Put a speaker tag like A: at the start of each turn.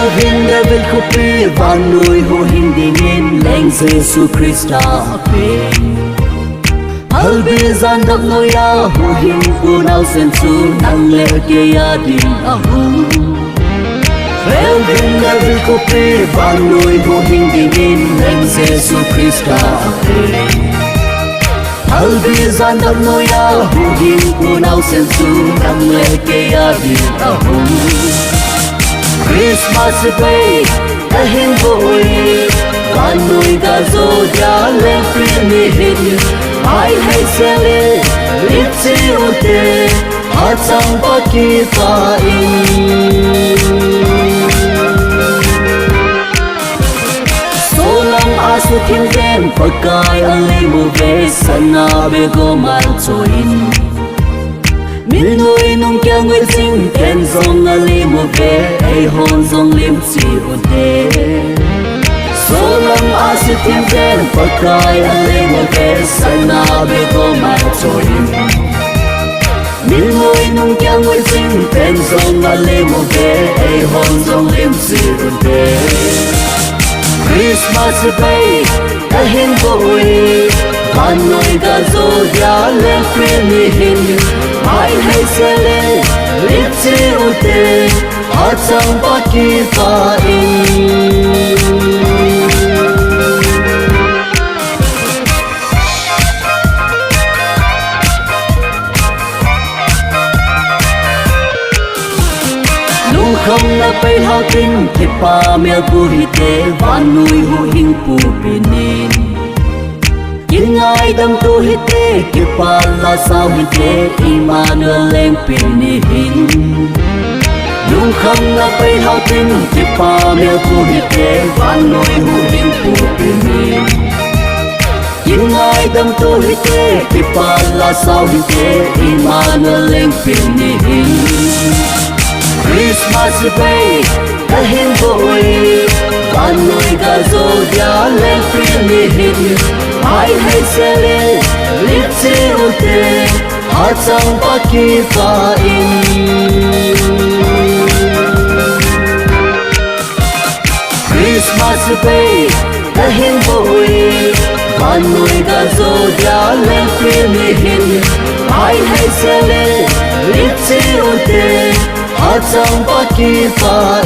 A: Elvin David Kupi Vanui Ho Hindi Nin Leng Jesu Christa Ape Albi Zandam Noya Ho Hin Punau Sensu Nang Le Kaya Din Ahu Elvin David Kupi Vanui Ho Hindi Nin Leng Jesu Christa Ape Albi Zandam Noya Ho Hin Punau Sensu Nang Le Kaya Din Ahu Christmas Day, dahin boy, kanui gazo dia lempini hin, ai hai sele, litsi ute, hatsang pakita in. Solang asu kimden pakai alimu ve sana bego malcoin. Minui nung kya ngui sing ken zong ali mo ve ai hon zong lim si ude Solang asu tim ten pakai ali mo ve sana be go mai choin Minui nung kya ngui sing ken zong ali mo ve ai hon zong lim si ude Christmas Day dahin boy kanoi gazo dia lempini hin ai hai sele litsi ute hatsang pakita in lung không na pai hao tin thipa mel pu hi te vanui hu hing pu pinin Ingai dam tu hite kipala sao hite Emmanuel leng pini hin Lung kham na pai hao tin kipa mel tu hite Vanoi hu hing pu pini Ingai dam tu hite kipala sao hite Emmanuel leng pini hin Christmas Day dahin boy Vanoi gazo dia leng pini hin ai hai sele litsi ute hatsang pakita in Christmas Day dahin boy kanui gazo dia lempini hin ai hai sele litsi ute hatsang pakita